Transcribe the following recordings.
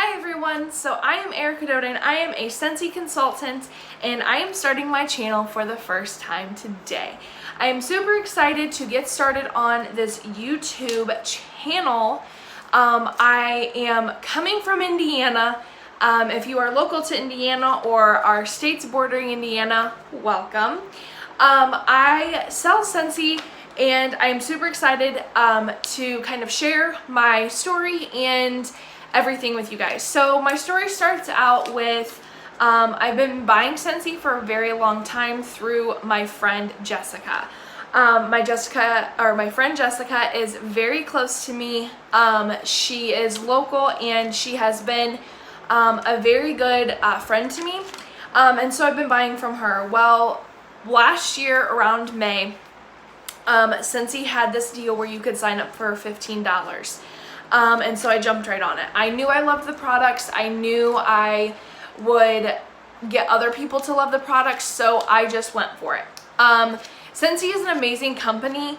Hi everyone, so I am Erica Doden. I am a Scentsy consultant and I am starting my channel for the first time today. I am super excited to get started on this YouTube channel. I am coming from Indiana. If you are local to Indiana or are states bordering Indiana, welcome. I sell Scentsy and I'm super excited to kind of share my story and everything with you guys. So my story starts out with I've been buying Scentsy for a very long time through my friend Jessica. My friend Jessica is very close to me. She is local and she has been a very good friend to me. And so I've been buying from her. Well, last year around May, Scentsy had this deal where you could sign up for $15. And so I jumped right on it. I knew I loved the products. I knew I would get other people to love the products, so I just went for it. Scentsy is an amazing company.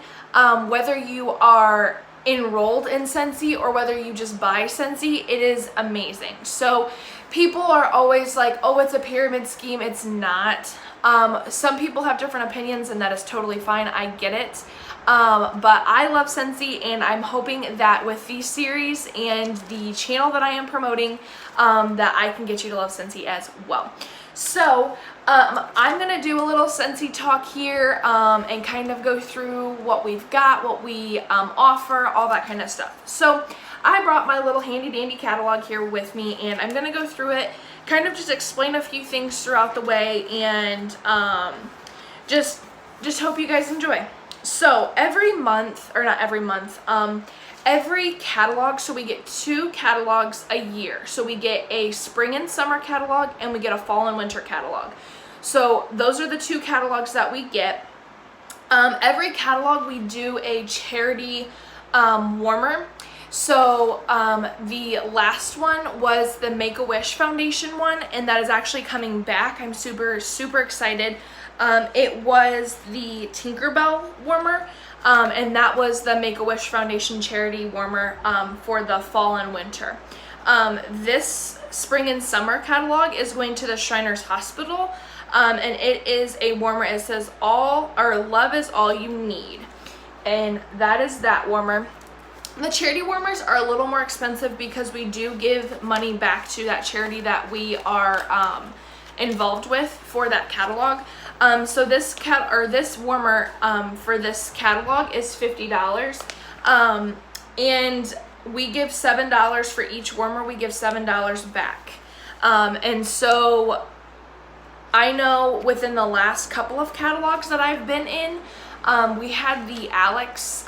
Whether you are enrolled in Scentsy or whether you just buy Scentsy, it is amazing. So people are always like, oh, it's a pyramid scheme. It's not. Some people have different opinions and that is totally fine. I get it. But I love Scentsy and I'm hoping that with these series and the channel that I am promoting, that I can get you to love Scentsy as well. So I'm gonna do a little Scentsy talk here and kind of go through what we've got, what we offer, all that kind of stuff. So I brought my little handy dandy catalog here with me and I'm gonna go through it, kind of just explain a few things throughout the way and just hope you guys enjoy. So every month, or not every month, every catalog, so we get 2 catalogs a year. So we get a spring and summer catalog and we get a fall and winter catalog. So those are the 2 catalogs that we get. Every catalog we do a charity warmer. So the last one was the Make-A-Wish Foundation one, and that is actually coming back. I'm super excited. It was the Tinkerbell warmer, and that was the Make-A-Wish Foundation charity warmer for the fall and winter. This spring and summer catalog is going to the Shriners Hospital, and it is a warmer. It says love is all you need, and that is that warmer. The charity warmers are a little more expensive because we do give money back to that charity that we are involved with for that catalog. So this warmer for this catalog is $50, and we give $7 for each warmer. We give $7 back, and so I know within the last couple of catalogs that I've been in, we had the Alex.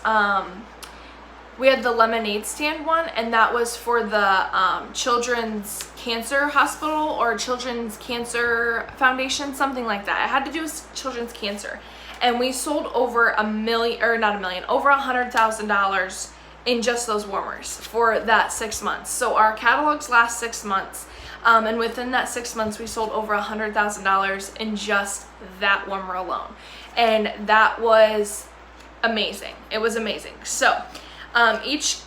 We had the lemonade stand one, and that was for the Children's Cancer Hospital or Children's Cancer Foundation, something like that. It had to do with children's cancer. And we sold over over $100,000 in just those warmers for that 6 months. So our catalogs last 6 months. And within that 6 months, we sold over $100,000 in just that warmer alone. And that was amazing. It was amazing. So each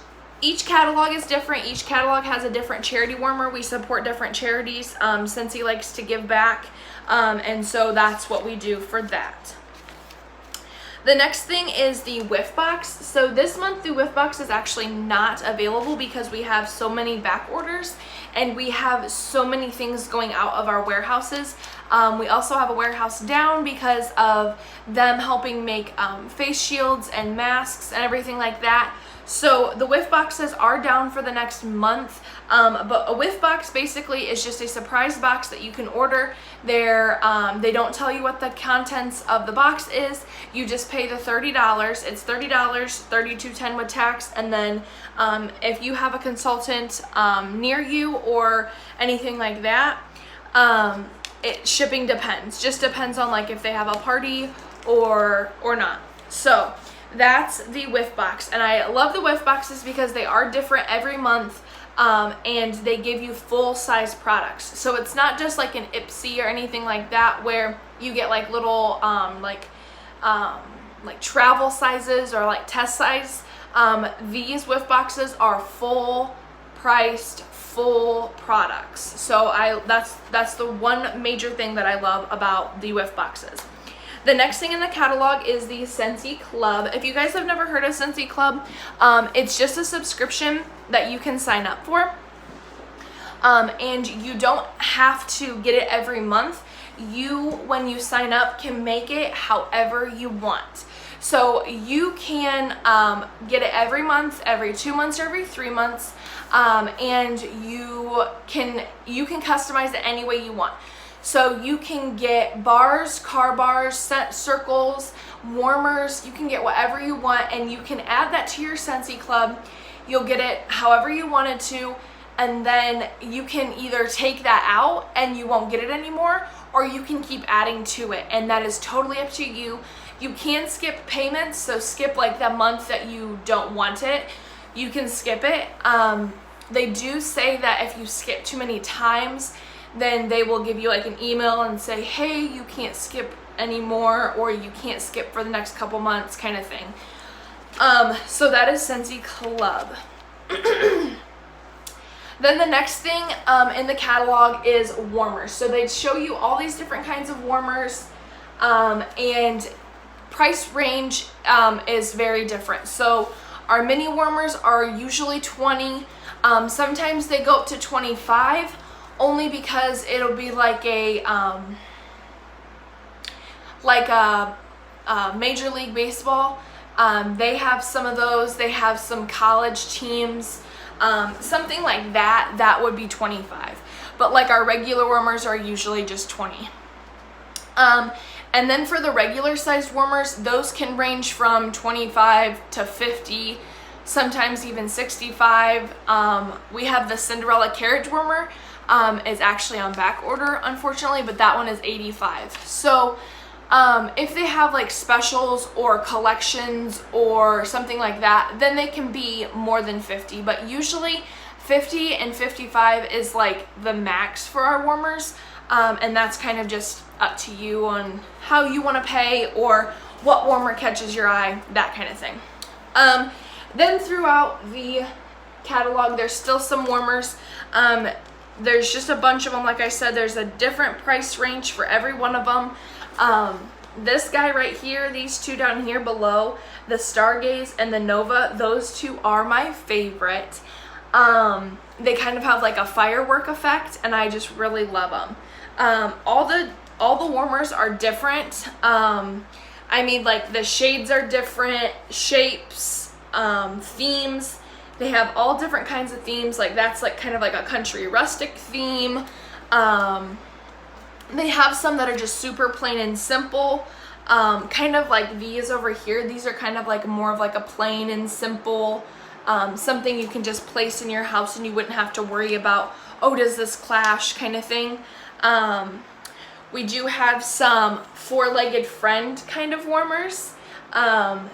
catalog is different. Each catalog has a different charity warmer. We support different charities. Scentsy likes to give back, and so that's what we do for that. The next thing is the whiff box. So this month the whiff box is actually not available because we have so many back orders and we have so many things going out of our warehouses. We also have a warehouse down because of them helping make face shields and masks and everything like that. So the whiff boxes are down for the next month, but a whiff box basically is just a surprise box that you can order. They don't tell you what the contents of the box is. You just pay the $30. It's $30, $32.10 with tax, and then if you have a consultant near you or anything like that, shipping depends. Just depends on like if they have a party or not. So that's the whiff box, and I love the whiff boxes because they are different every month, and they give you full-size products. So it's not just like an Ipsy or anything like that where you get like little like travel sizes or like test size. These whiff boxes are full priced full products. So that's the one major thing that I love about the Whiff boxes. The next thing in the catalog is the Scentsy Club. If you guys have never heard of Scentsy Club, it's just a subscription that you can sign up for. And you don't have to get it every month. You, when you sign up, can make it however you want. So you can get it every month, every 2 months, or every 3 months, and you can customize it any way you want. So you can get bars, car bars, scent circles, warmers. You can get whatever you want, and you can add that to your Scentsy Club. You'll get it however you wanted to, and then you can either take that out and you won't get it anymore, or you can keep adding to it, and that is totally up to you. You can skip payments, so skip like the month that you don't want it. You can skip it. They do say that if you skip too many times, then they will give you like an email and say, hey, you can't skip anymore, or you can't skip for the next couple months, kind of thing. So that is Scentsy Club. Then the next thing in the catalog is warmers. So they show you all these different kinds of warmers, and price range is very different. So our mini warmers are usually $20. Sometimes they go up to $25, only because it'll be like a Major League Baseball. They have some of those. They have some college teams. Something like that would be $25. But like our regular warmers are usually just $20. And then for the regular sized warmers, those can range from $25 to $50, sometimes even $65. We have the Cinderella carriage warmer. Is actually on back order, unfortunately, but that one is $85. So if they have like specials or collections or something like that, then they can be more than $50, but usually $50 and $55 is like the max for our warmers. And that's kind of just up to you on how you want to pay or what warmer catches your eye, that kind of thing. Then throughout the catalog, there's still some warmers. There's just a bunch of them. Like I said, there's a different price range for every one of them. This guy right here, these two down here below, the Stargaze and the Nova, those two are my favorite. They kind of have like a firework effect, and I just really love them. All the warmers are different. I mean, like the shades are different, shapes, themes. They have all different kinds of themes. Like that's like kind of like a country rustic theme. They have some that are just super plain and simple. Kind of like these over here. These are kind of like more of like a plain and simple, something you can just place in your house and you wouldn't have to worry about, oh, does this clash, kind of thing. We do have some four-legged friend kind of warmers.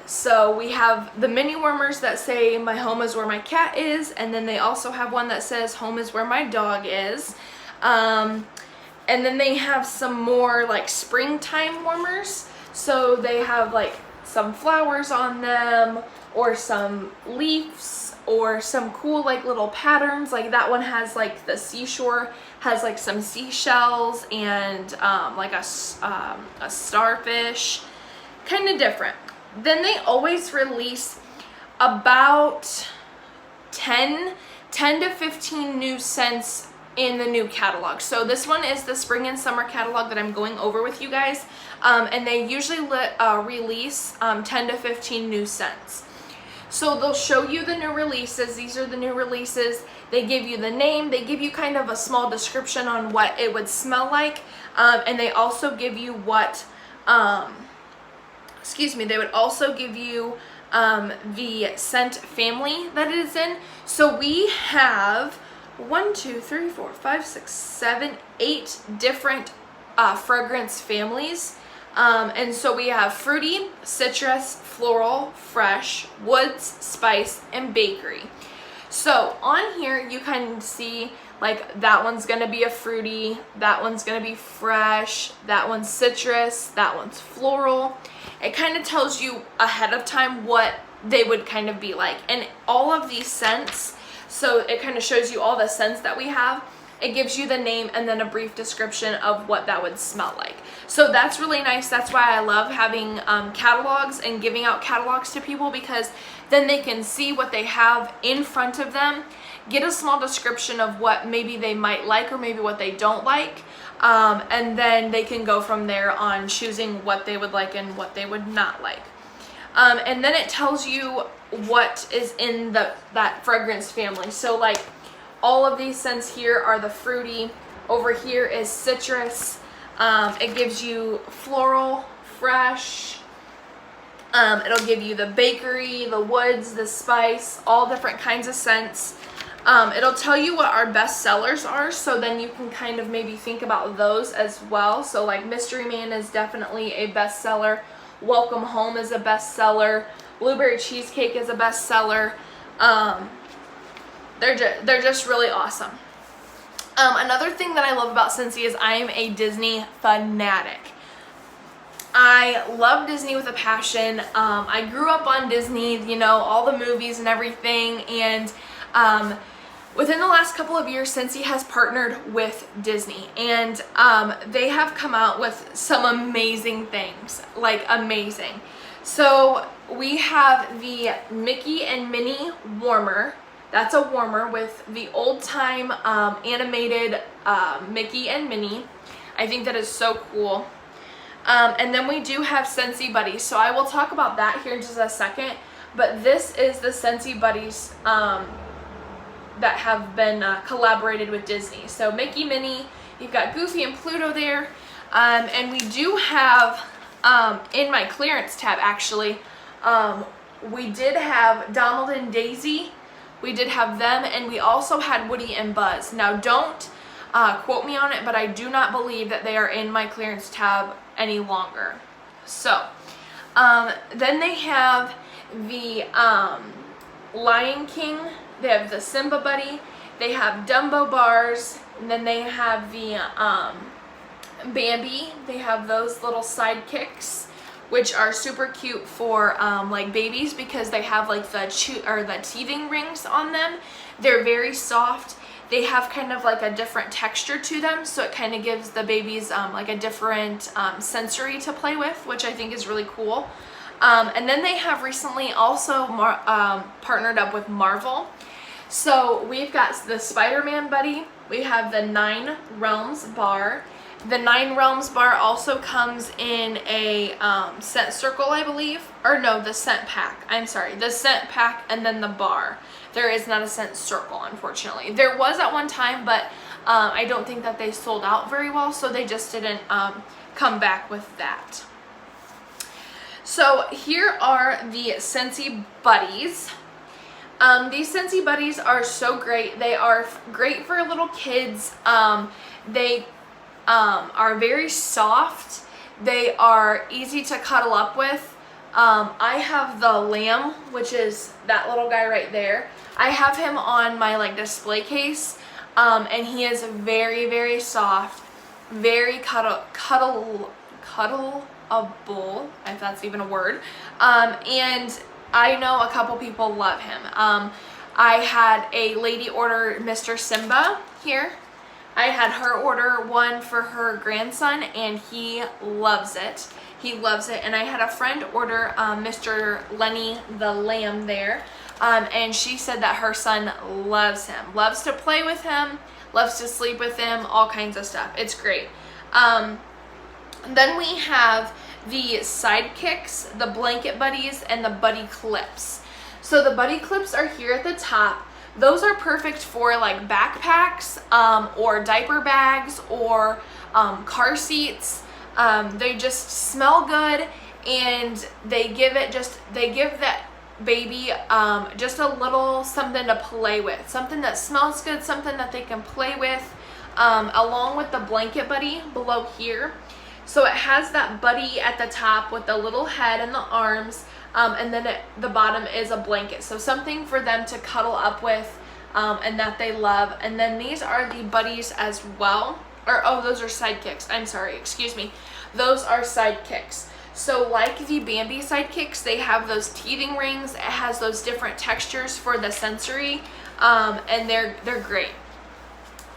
So we have the mini warmers that say my home is where my cat is, and then they also have one that says home is where my dog is. And then they have some more like springtime warmers. So they have like some flowers on them, or some leaves, or some cool like little patterns. Like that one has like the seashore, has like some seashells and like a starfish, kind of different. Then they always release about 10 to 15 new scents in the new catalog. So this one is the spring and summer catalog that I'm going over with you guys, and they usually release 10 to 15 new scents. So they'll show you the new releases. These are the new releases. They give you the name. They give you kind of a small description on what it would smell like, and they also give you what they would also give you the scent family that it is in. So we have 1, 2, 3, 4, 5, 6, 7, 8 different fragrance families. And so we have fruity, citrus, floral, fresh, woods, spice, and bakery. So on here you can see like that one's gonna be a fruity, that one's gonna be fresh, that one's citrus, that one's floral. It kind of tells you ahead of time what they would kind of be like. And all of these scents So it kind of shows you all the scents that we have. It gives you the name and then a brief description of what that would smell like. So that's really nice. That's why I love having catalogs and giving out catalogs to people, because then they can see what they have in front of them, get a small description of what maybe they might like or maybe what they don't like, and then they can go from there on choosing what they would like and what they would not like. And then it tells you what is in that fragrance family. So like all of these scents here are the fruity. Over here is citrus. It gives you floral, fresh. It'll give you the bakery, the woods, the spice, all different kinds of scents. It'll tell you what our best sellers are, so then you can kind of maybe think about those as well. So like Mystery Man is definitely a bestseller. Welcome Home is a bestseller. Blueberry Cheesecake is a bestseller. They're just really awesome. Another thing that I love about Scentsy is I am a Disney fanatic. I love Disney with a passion. I grew up on Disney, you know, all the movies and everything, and within the last couple of years, Scentsy has partnered with Disney, and they have come out with some amazing things, like amazing. So we have the Mickey and Minnie warmer. That's a warmer with the old time animated Mickey and Minnie. I think that is so cool. And then we do have Scentsy Buddies. So I will talk about that here in just a second. But this is the Scentsy Buddies that have been collaborated with Disney. So Mickey, Minnie, you've got Goofy and Pluto there. And we do have, in my clearance tab actually, we did have Donald and Daisy. We did have them, and we also had Woody and Buzz. Now don't quote me on it, but I do not believe that they are in my clearance tab any longer. So then they have the Lion King, they have the Simba Buddy, they have Dumbo bars, and then they have the Bambi. They have those little sidekicks, which are super cute for like babies, because they have like the teething rings on them. They're very soft. They have kind of like a different texture to them, so it kind of gives the babies like a different sensory to play with, which I think is really cool. And then they have recently also partnered up with Marvel. So we've got the Spider-Man Buddy. We have the 9 Realms bar. The 9 Realms bar also comes in a scent circle, I believe. Or no, the scent pack. I'm sorry. The scent pack and then the bar. There is not a scent circle, unfortunately. There was at one time, but I don't think that they sold out very well, so they just didn't come back with that. So here are the Scentsy Buddies. These Scentsy Buddies are so great. They are great for little kids. They are very soft. They are easy to cuddle up with. I have the lamb, which is that little guy right there. I have him on my like display case, and he is very, very soft, very cuddleable, if that's even a word. And I know a couple people love him. I had a lady order Mr. Simba here. I had her order one for her grandson, and he loves it. He loves it. And I had a friend order Mr. Lenny the lamb there, and she said that her son loves him, loves to play with him, loves to sleep with him, all kinds of stuff. It's great. Then we have the sidekicks, the blanket buddies, and the buddy clips. So the buddy clips are here at the top. Those are perfect for like backpacks or diaper bags or car seats. They just smell good, and they give that baby just a little something to play with, something that smells good, something that they can play with, along with the blanket buddy below here. So it has that buddy at the top with the little head and the arms, and then the bottom is a blanket. So something for them to cuddle up with, and that they love. And then these are the buddies as well. Or, oh, those are sidekicks. I'm sorry, excuse me. Those are sidekicks. So like the Bambi sidekicks, they have those teething rings. It has those different textures for the sensory. and they're great.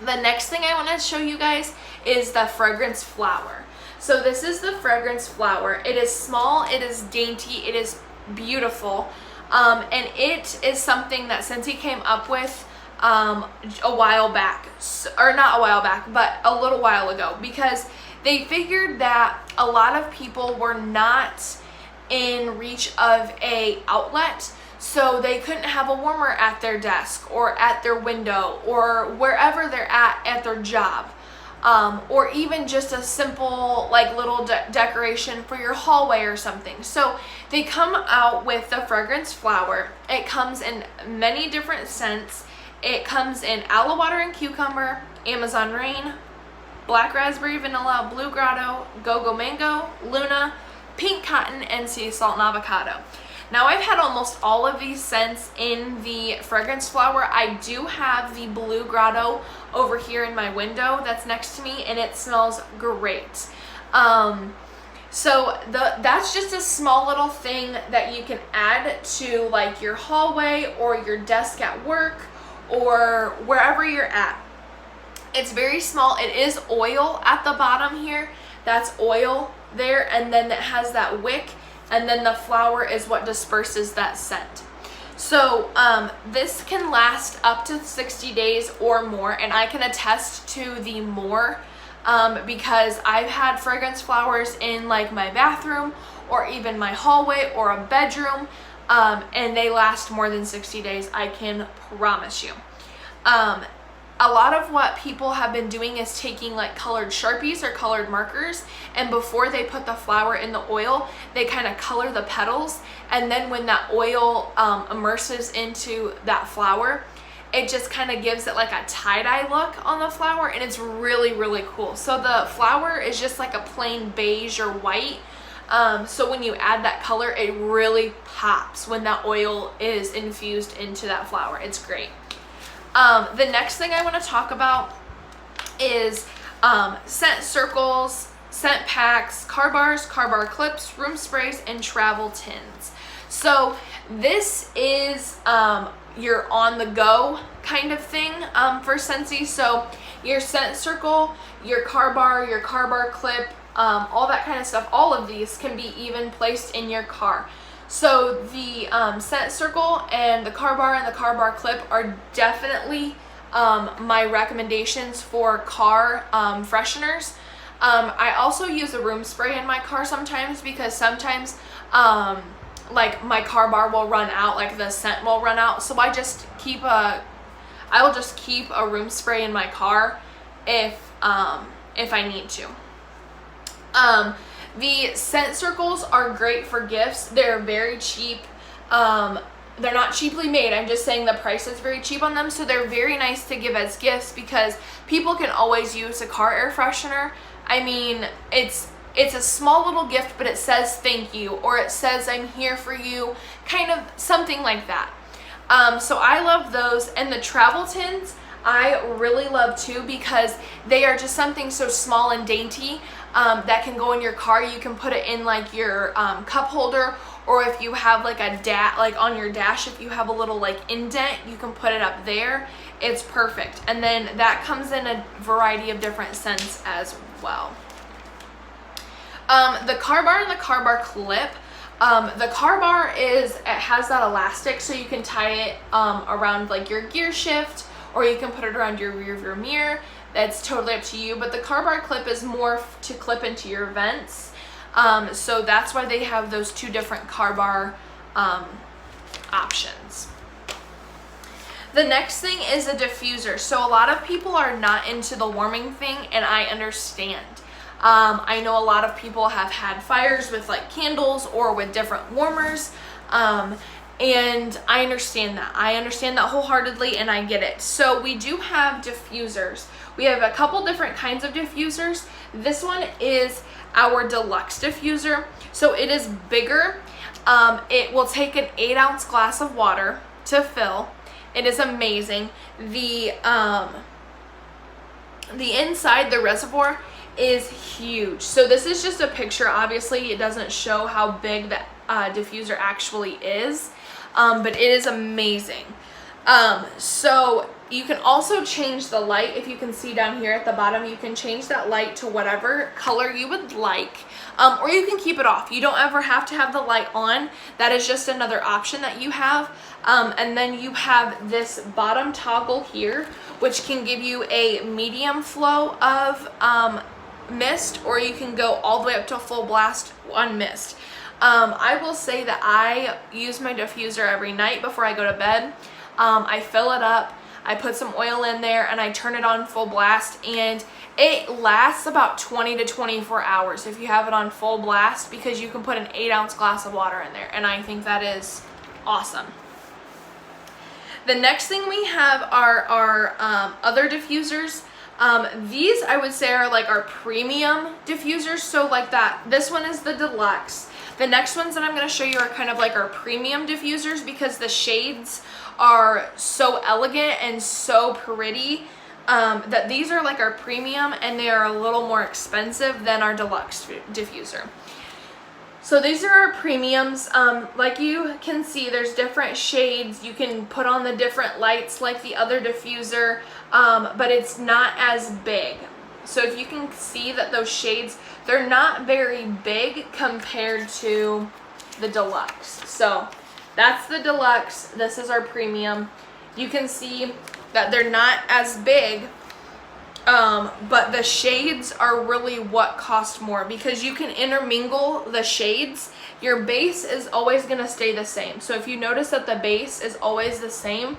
The next thing I want to show you guys is the fragrance flower. So this is the fragrance flower. It is small, it is dainty, it is beautiful, and it is something that Scentsy came up with a while back, or not a while back, but a little while ago, because they figured that a lot of people were not in reach of a outlet, so they couldn't have a warmer at their desk or at their window or wherever they're at their job, or even just a simple like little decoration for your hallway or something. So they come out with the fragrance flower. It comes in many different scents. It comes in aloe water and cucumber, Amazon rain, black raspberry, vanilla, blue grotto, go-go mango, luna, pink cotton, and sea salt and avocado. Now I've had almost all of these scents in the fragrance flower. I do have the blue grotto over here in my window that's next to me, and it smells great. So that's just a small little thing that you can add to like your hallway or your desk at work or wherever you're at. It's very small. It is oil at the bottom here. That's oil there, and then it has that wick, and then the flower is what disperses that scent. So this can last up to 60 days or more, and I can attest to the more because I've had fragrance flowers in like my bathroom or even my hallway or a bedroom, and they last more than 60 days, I can promise you. A lot of what people have been doing is taking like colored Sharpies or colored markers, and before they put the flower in the oil, they kind of color the petals, and then when that oil immerses into that flower, it just kind of gives it like a tie-dye look on the flower, and it's really, really cool. So the flower is just like a plain beige or white, so when you add that color, it really pops when that oil is infused into that flower. It's great. The next thing I want to talk about is scent circles, scent packs, car bars, car bar clips, room sprays, and travel tins. So this is your on the go kind of thing for Scentsy. So your scent circle, your car bar clip, all that kind of stuff, all of these can be even placed in your car. So the scent circle and the car bar and the car bar clip are definitely my recommendations for car fresheners. I also use a room spray in my car sometimes, because sometimes like my car bar will run out, like the scent will run out. So I will just keep a room spray in my car if I need to. The scent circles are great for gifts. They're very cheap. They're not cheaply made. I'm just saying the price is very cheap on them. So they're very nice to give as gifts, because people can always use a car air freshener. I mean, it's a small little gift, but it says thank you, or it says I'm here for you, kind of something like that. So I love those. And the travel tins I really love too, because they are just something so small and dainty that can go in your car. You can put it in like your cup holder, or if you have like a like on your dash, if you have a little like indent, you can put it up there. It's perfect. And then that comes in a variety of different scents as well. The car bar and the car bar clip. The car bar it has that elastic, so you can tie it around like your gear shift, or you can put it around your rear view mirror. That's totally up to you, but the car bar clip is more to clip into your vents. So that's why they have those two different car bar options. The next thing is a diffuser. So a lot of people are not into the warming thing, and I understand. I know a lot of people have had fires with like candles or with different warmers, and I understand that. I understand that wholeheartedly, and I get it. So we do have diffusers. We have a couple different kinds of diffusers. This one is our deluxe diffuser. So it is bigger. It will take an 8-ounce glass of water to fill. It is amazing. The inside, the reservoir, is huge. So this is just a picture. Obviously, it doesn't show how big the diffuser actually is, but it is amazing. So you can also change the light. If you can see down here at the bottom, you can change that light to whatever color you would like, or you can keep it off. You don't ever have to have the light on. That is just another option that you have. And then you have this bottom toggle here, which can give you a medium flow of mist, or you can go all the way up to full blast on mist. I will say that I use my diffuser every night before I go to bed. I fill it up, I put some oil in there, and I turn it on full blast, and it lasts about 20 to 24 hours if you have it on full blast, because you can put an 8-ounce glass of water in there, and I think that is awesome. The next thing we have are our other diffusers. These I would say are like our premium diffusers. So like that, this one is the deluxe. The next ones that I'm going to show you are kind of like our premium diffusers, because the shades are so elegant and so pretty that these are like our premium, and they are a little more expensive than our deluxe diffuser. So these are our premiums. Like you can see, there's different shades. You can put on the different lights like the other diffuser, but it's not as big. So if you can see that those shades, they're not very big compared to the deluxe. So that's the deluxe. This is our premium. You can see that they're not as big, but the shades are really what cost more, because you can intermingle the shades. Your base is always going to stay the same. So if you notice that the base is always the same,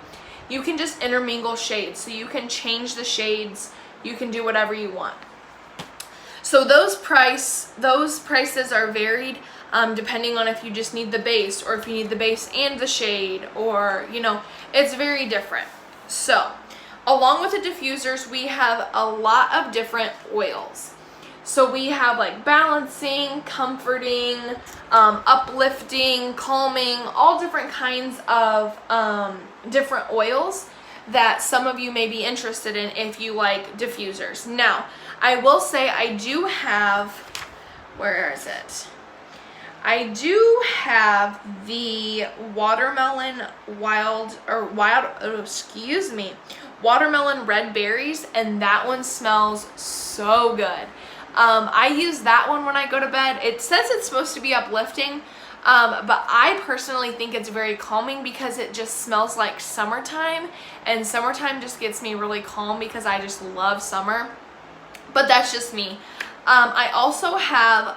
you can just intermingle shades. So you can change the shades. You can do whatever you want. So those prices are varied depending on if you just need the base, or if you need the base and the shade, or it's very different. So along with the diffusers, we have a lot of different oils. So we have like balancing, comforting, uplifting, calming, all different kinds of different oils that some of you may be interested in if you like diffusers. Now, I will say I do have, where is it? I do have the watermelon watermelon red berries, and that one smells so good. I use that one when I go to bed. It says it's supposed to be uplifting, but I personally think it's very calming, because it just smells like summertime, and summertime just gets me really calm because I just love summer. But that's just me. I also have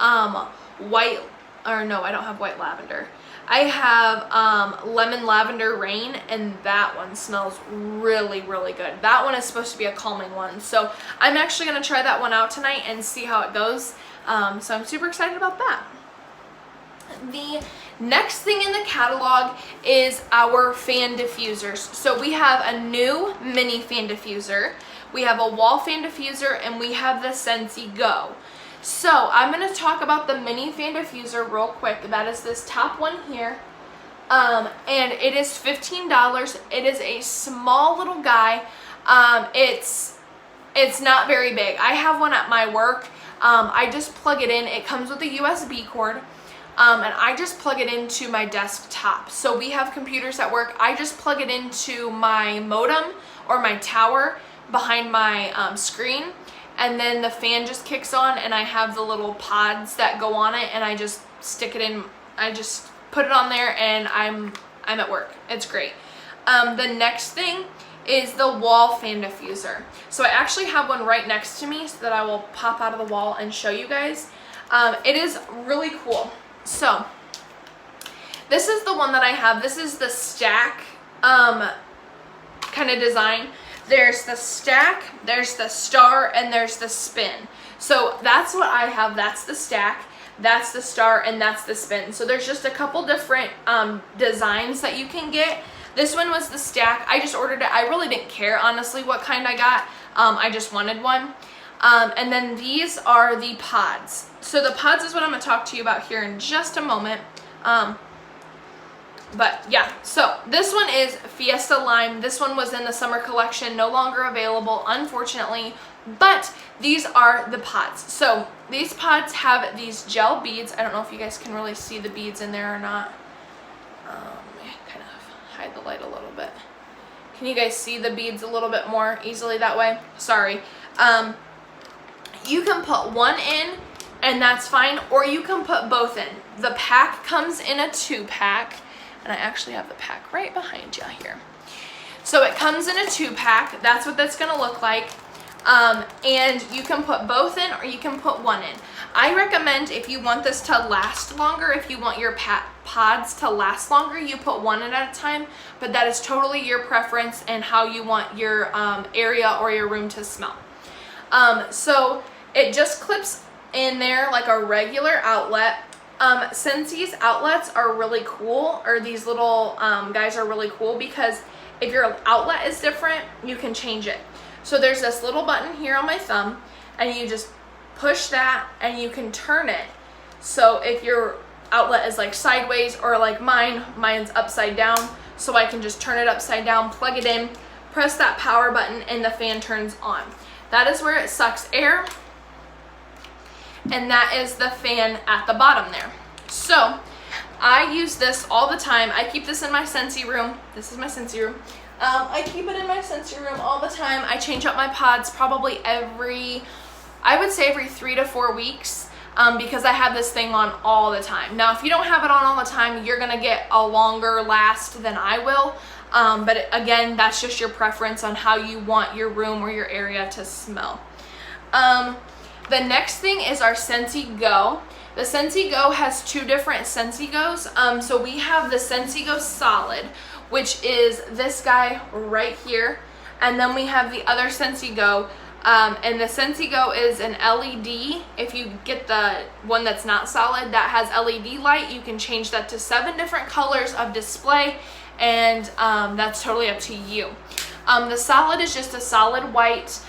I don't have white lavender. I have lemon lavender rain, and that one smells really, really good. That one is supposed to be a calming one. So I'm actually going to try that one out tonight and see how it goes. So I'm super excited about that. The next thing in the catalog is our fan diffusers. So we have a new mini fan diffuser, we have a wall fan diffuser, and we have the Scentsy Go. So I'm going to talk about the mini fan diffuser real quick. That is this top one here. And it is $15. It is a small little guy. It's not very big. I have one at my work. I just plug it in. It comes with a USB cord. And I just plug it into my desktop. So we have computers at work. I just plug it into my modem or my tower behind my screen, and then the fan just kicks on, and I have the little pods that go on it, and I just stick it in. I just put it on there, and I'm at work. It's great. The next thing is the wall fan diffuser. So I actually have one right next to me, so that I will pop out of the wall and show you guys. It is really cool. So this is the one that I have. This is the stack kind of design. There's the stack, there's the star, and there's the spin. So that's what I have. That's the stack, that's the star, and that's the spin. So there's just a couple different designs that you can get. This one was the stack. I just ordered it. I really didn't care, honestly, what kind I got. I just wanted one. And then these are the pods. So the pods is what I'm going to talk to you about here in just a moment. But yeah, so this one is Fiesta Lime. This one was in the summer collection, no longer available, unfortunately, but these are the pods. So these pods have these gel beads. I don't know if you guys can really see the beads in there or not. Kind of hide the light a little bit. Can you guys see the beads a little bit more easily that way? Sorry. You can put one in and that's fine, or you can put both in. The pack comes in a 2-pack, and I actually have the pack right behind you here. So it comes in a 2-pack. That's what that's gonna look like. And you can put both in or you can put one in. I recommend, if you want this to last longer, if you want your pods to last longer, you put one in at a time, but that is totally your preference and how you want your area or your room to smell. So it just clips in there like a regular outlet. Scentsy's outlets are really cool, or these little guys are really cool, because if your outlet is different, you can change it. So there's this little button here on my thumb, and you just push that and you can turn it. So if your outlet is like sideways, or like mine's upside down, so I can just turn it upside down, plug it in, press that power button, and the fan turns on. That is where it sucks air, and that is the fan at the bottom there. So I use this all the time. I keep this in my Scentsy room. This is my Scentsy room. I keep it in my Scentsy room all the time. I change up my pods probably I would say every 3 to 4 weeks, because I have this thing on all the time. Now, if you don't have it on all the time, you're gonna get a longer last than I will. But again, that's just your preference on how you want your room or your area to smell. The next thing is our Scentsy Go. The Scentsy Go has 2 different Scentsy Go's. So we have the Scentsy Go Solid, which is this guy right here. And then we have the other Scentsy Go. And the Scentsy Go is an LED. If you get the one that's not solid, that has LED light, you can change that to 7 different colors of display, and that's totally up to you. The solid is just a solid white.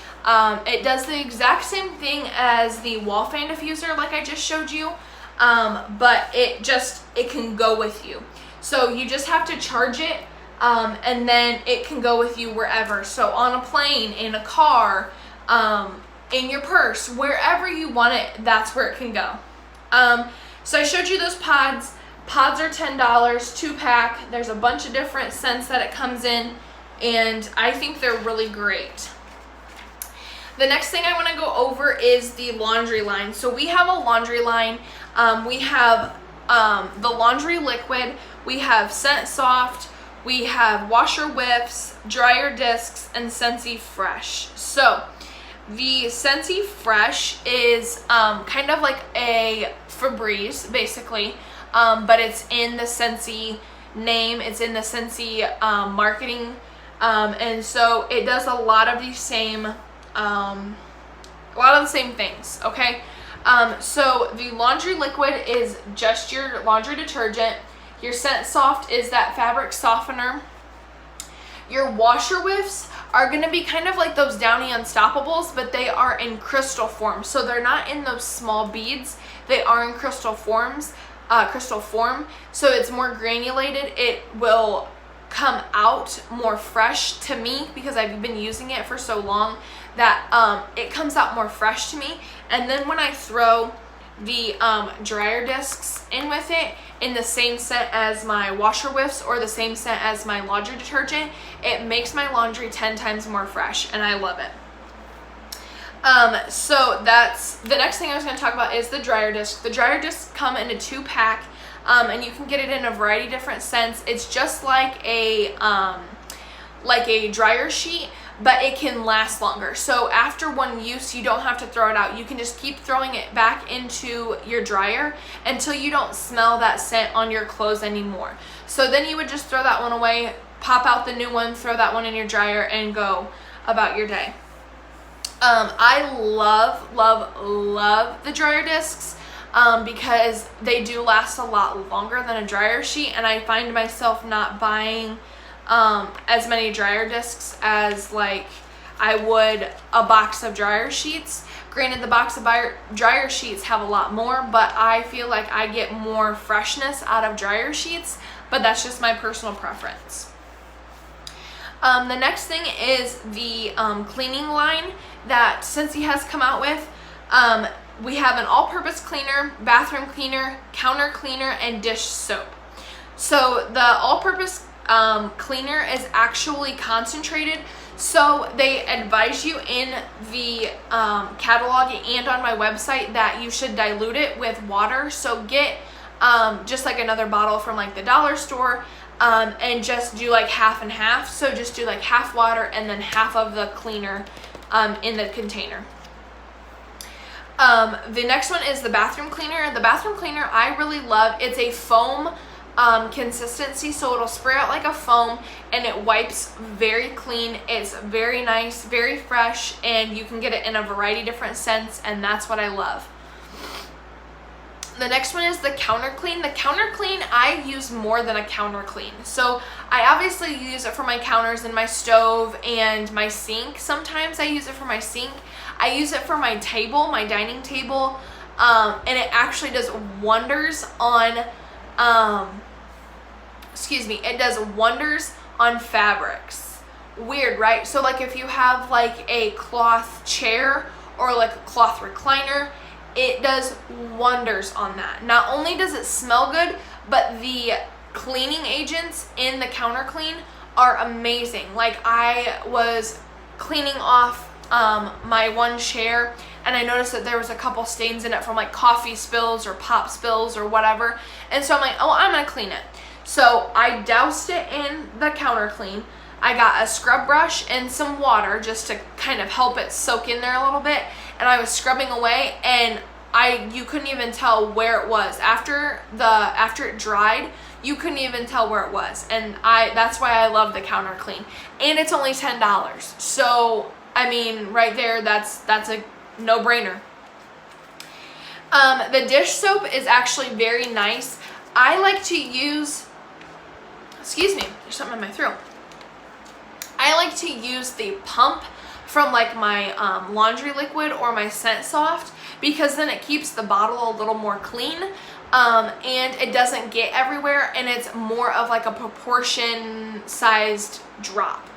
It does the exact same thing as the wall fan diffuser like I just showed you, but it can go with you. So you just have to charge it, and then it can go with you wherever. So on a plane, in a car, in your purse, wherever you want it, that's where it can go. So I showed you those pods. Pods are $10, 2-pack. There's a bunch of different scents that it comes in, and I think they're really great. The next thing I want to go over is the laundry line. So we have a laundry line. We have the laundry liquid. We have Scent Soft. We have washer whiffs, dryer discs, and Scentsy Fresh. So the Scentsy Fresh is kind of like a Febreze, basically, but it's in the Scentsy name. It's in the Scentsy marketing, and so it does a lot of the same things. Okay, so the laundry liquid is just your laundry detergent. Your Scent Soft is that fabric softener. Your washer whiffs are going to be kind of like those Downy Unstoppables, but they are in crystal form. So they're not in those small beads. They are in crystal form. So it's more granulated. It will come out more fresh to me, because I've been using it for so long that it comes out more fresh to me. And then when I throw the dryer discs in with it, in the same scent as my washer whiffs or the same scent as my laundry detergent, it makes my laundry 10 times more fresh, and I love it. So that's the next thing I was going to talk about is the dryer disc. The dryer discs come in a 2-pack, and you can get it in a variety of different scents. It's just like a dryer sheet, but it can last longer. So after one use, you don't have to throw it out. You can just keep throwing it back into your dryer until you don't smell that scent on your clothes anymore. So then you would just throw that one away, pop out the new one, throw that one in your dryer, and go about your day. I love the dryer discs, because they do last a lot longer than a dryer sheet, and I find myself not buying as many dryer discs as like I would a box of dryer sheets. Granted, the box of dryer sheets have a lot more, but I feel like I get more freshness out of dryer sheets, but that's just my personal preference. The next thing is the cleaning line that Scentsy has come out with. We have an all-purpose cleaner, bathroom cleaner, counter cleaner, and dish soap. So the all-purpose cleaner is actually concentrated. So they advise you in the catalog and on my website that you should dilute it with water. So get just like another bottle from like the dollar store, and just do like half and half. So just do like half water and then half of the cleaner in the container. The next one is the bathroom cleaner. The bathroom cleaner I really love. It's a foam consistency, so it'll spray out like a foam and it wipes very clean. It's very nice, very fresh, and you can get it in a variety of different scents, and that's what I love. The next one is the counter clean. The counter clean I use more than a counter clean. So I obviously use it for my counters and my stove and my sink. Sometimes I use it for my sink. I use it for my table, my dining table, and it actually does wonders on it does wonders on fabrics. Weird, right? So like if you have like a cloth chair or like a cloth recliner, it does wonders on that. Not only does it smell good, but the cleaning agents in the counter clean are amazing. Like I was cleaning off my one chair and I noticed that there was a couple stains in it from like coffee spills or pop spills or whatever, and so I'm like, oh, I'm gonna clean it. So I doused it in the counter clean. I got a scrub brush and some water just to kind of help it soak in there a little bit, and I was scrubbing away, and you couldn't even tell where it was. After it dried, you couldn't even tell where it was, and that's why I love the counter clean. And it's only $10. So I mean, right there, that's a no-brainer. The dish soap is actually very nice. I like to use, excuse me, there's something in my throat. I like to use the pump from like my laundry liquid or my Scent Soft, because then it keeps the bottle a little more clean, and it doesn't get everywhere, and it's more of like a proportion sized drop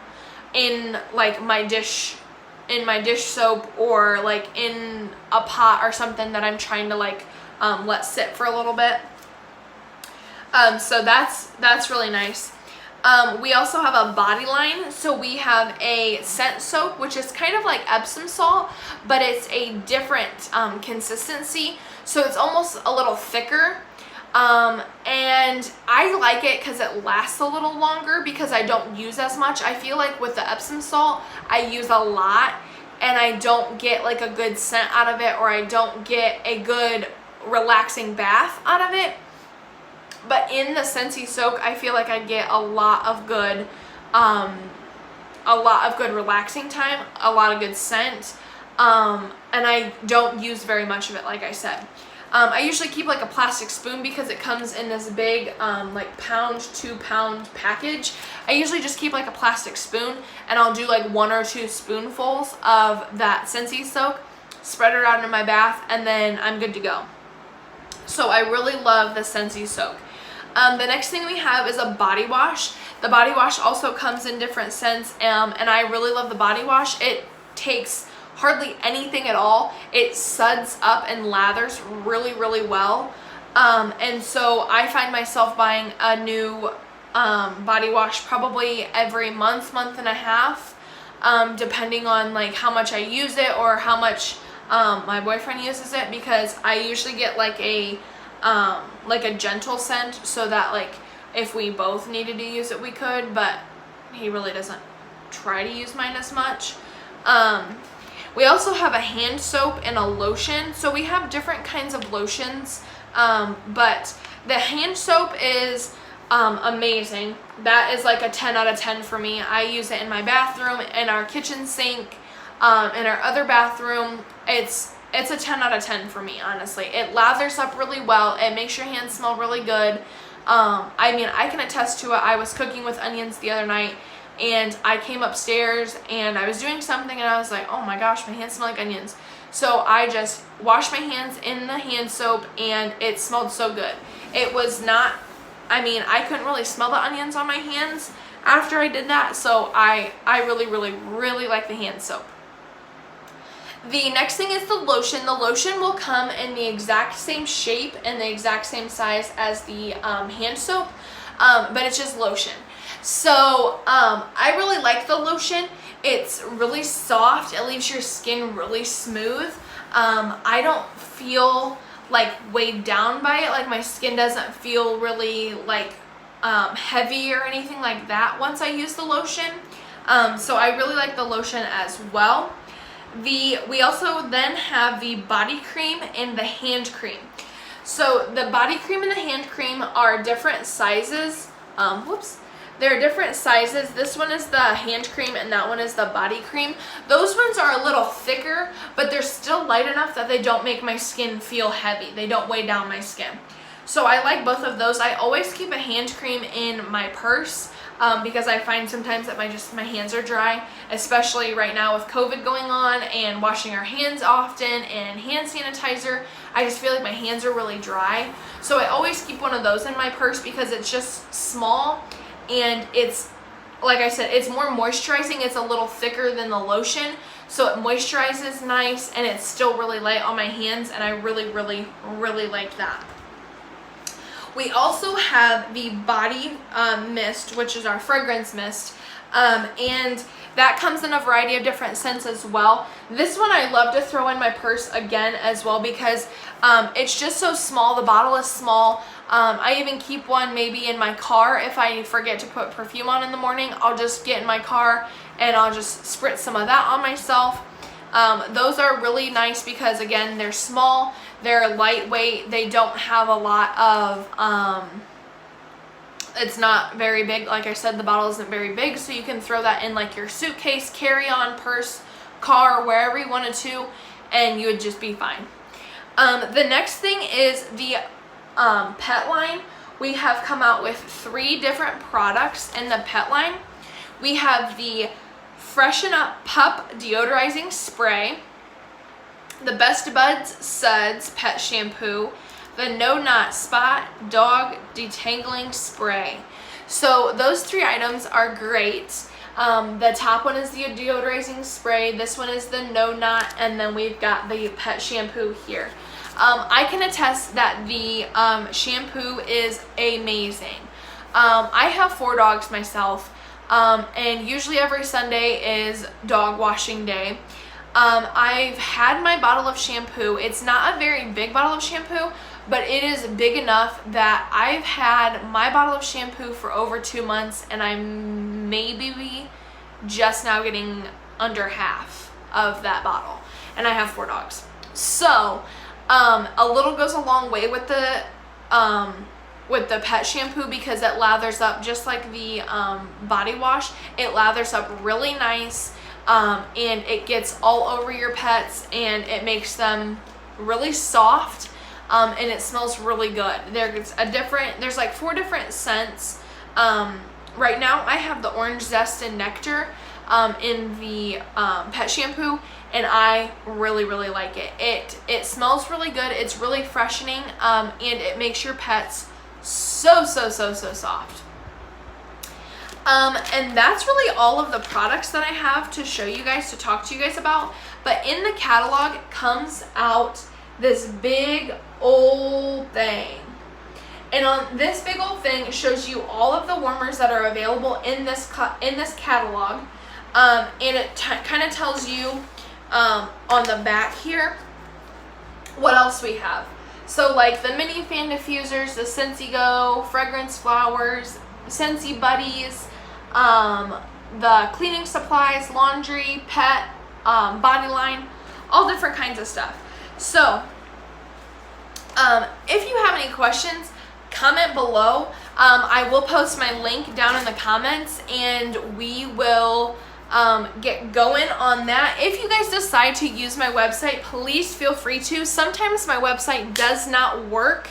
in like my dish soap, or like in a pot or something that I'm trying to like let sit for a little bit. So that's really nice. We also have a body line. So we have a scent soap, which is kind of like Epsom salt, but it's a different consistency. So it's almost a little thicker. And I like it because it lasts a little longer because I don't use as much. I feel like with the Epsom salt, I use a lot and I don't get like a good scent out of it, or I don't get a good relaxing bath out of it. But in the Scentsy soak, I feel like I get a lot of good relaxing time, a lot of good scent, and I don't use very much of it, like I said. I usually keep like a plastic spoon because it comes in this big like 2-pound package. I usually just keep like a plastic spoon, and I'll do like 1 or 2 spoonfuls of that Scentsy soak, spread it out in my bath, and then I'm good to go. So I really love the Scentsy soak. The next thing we have is a body wash. The body wash also comes in different scents, and I really love the body wash. It takes hardly anything at all. It suds up and lathers really, really well. And so I find myself buying a new body wash probably every month and a half, depending on like how much I use it or how much my boyfriend uses it, because I usually get like a gentle scent, so that like if we both needed to use it we could, but he really doesn't try to use mine as much. We also have a hand soap and a lotion. So we have different kinds of lotions, but the hand soap is amazing. That is like a 10 out of 10 for me. I use it in my bathroom, in our kitchen sink, in our other bathroom. It's a 10 out of 10 for me, honestly. It lathers up really well. It makes your hands smell really good. I mean, I can attest to it. I was cooking with onions the other night, and I came upstairs and I was doing something and I was like, oh my gosh, my hands smell like onions. So I just washed my hands in the hand soap and it smelled so good. It was not, I mean, I couldn't really smell the onions on my hands after I did that. So I really, really, really like the hand soap. The next thing is the lotion. The lotion will come in the exact same shape and the exact same size as the hand soap, but it's just lotion. So I really like the lotion. It's really soft. It leaves your skin really smooth. I don't feel like weighed down by it. Like my skin doesn't feel really like heavy or anything like that once I use the lotion. So I really like the lotion as well. We also then have the body cream and the hand cream. So the body cream and the hand cream are different sizes. They're different sizes. This one is the hand cream and that one is the body cream. Those ones are a little thicker, but they're still light enough that they don't make my skin feel heavy. They don't weigh down my skin. So I like both of those. I always keep a hand cream in my purse because I find sometimes that my hands are dry, especially right now with COVID going on and washing our hands often and hand sanitizer. I just feel like my hands are really dry. So I always keep one of those in my purse because it's just small and it's, like I said, it's more moisturizing. It's a little thicker than the lotion, so it moisturizes nice and it's still really light on my hands, and I really, really, really like that. We also have the body mist, which is our fragrance mist, and that comes in a variety of different scents as well. This one I love to throw in my purse again as well because it's just so small. The bottle is small. I even keep one maybe in my car. If I forget to put perfume on in the morning, I'll just get in my car and I'll just spritz some of that on myself. Those are really nice because, again, they're small, they're lightweight, they don't have a lot of, it's not very big. Like I said, the bottle isn't very big, so you can throw that in like your suitcase, carry-on, purse, car, wherever you wanted to, and you would just be fine. The next thing is the pet line. We have come out with 3 different products in the pet line. We have the Freshen Up Pup Deodorizing Spray, the Best Buds Suds Pet Shampoo, the No Knot Spot Dog Detangling Spray. So those 3 items are great. The top one is the deodorizing spray, this one is the No Knot, and then we've got the pet shampoo here. I can attest that the shampoo is amazing. I have 4 dogs myself. And usually every Sunday is dog washing day. I've had my bottle of shampoo. It's not a very big bottle of shampoo, but it is big enough that I've had my bottle of shampoo for over 2 months, and I'm maybe just now getting under half of that bottle, and I have 4 dogs. So a little goes a long way with the pet shampoo because it lathers up just like the body wash. It lathers up really nice, and it gets all over your pets, and it makes them really soft, and it smells really good. There's like 4 different scents. Right now I have the orange zest and nectar in the pet shampoo, and I really, really like it. It smells really good. It's really freshening, and it makes your pets so soft. And that's really all of the products that I have to show you guys, to talk to you guys about. But in the catalog comes out this big old thing, and on this big old thing it shows you all of the warmers that are available in this catalog, and it kind of tells you on the back here what else we have. So like the mini fan diffusers, the Scentsy Go, fragrance flowers, Scentsy buddies, the cleaning supplies, laundry, pet, body line, all different kinds of stuff. So if you have any questions, comment below. I will post my link down in the comments, and we will get going on that. If you guys decide to use my website, please feel free to. Sometimes my website does not work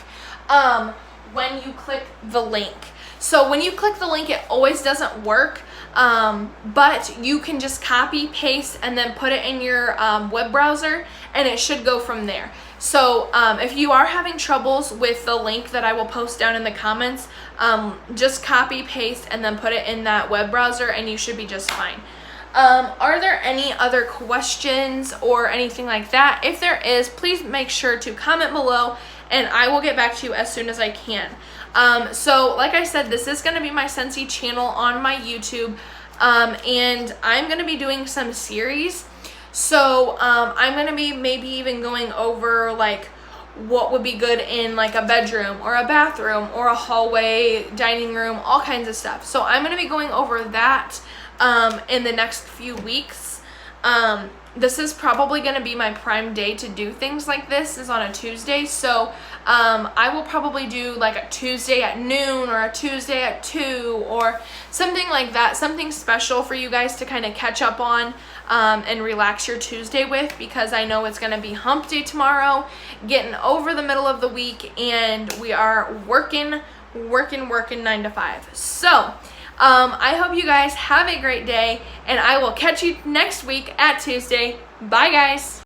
when you click the link. So when you click the link, it always doesn't work, but you can just copy, paste, and then put it in your web browser, and it should go from there. So if you are having troubles with the link that I will post down in the comments, just copy, paste, and then put it in that web browser, and you should be just fine. Are there any other questions or anything like that? If there is, please make sure to comment below, and I will get back to you as soon as I can. So like I said, this is going to be my Scentsy channel on my YouTube, and I'm going to be doing some series. So I'm going to be maybe even going over like what would be good in like a bedroom or a bathroom or a hallway, dining room, all kinds of stuff. So I'm going to be going over that in the next few weeks. This is probably going to be my prime day to do things like this, is on a Tuesday. So I will probably do like a Tuesday at noon or a Tuesday at 2 or something like that, something special for you guys to kind of catch up on and relax your Tuesday with, because I know it's going to be hump day tomorrow, getting over the middle of the week, and we are working 9 to 5. So I hope you guys have a great day, and I will catch you next week at Tuesday. Bye, guys.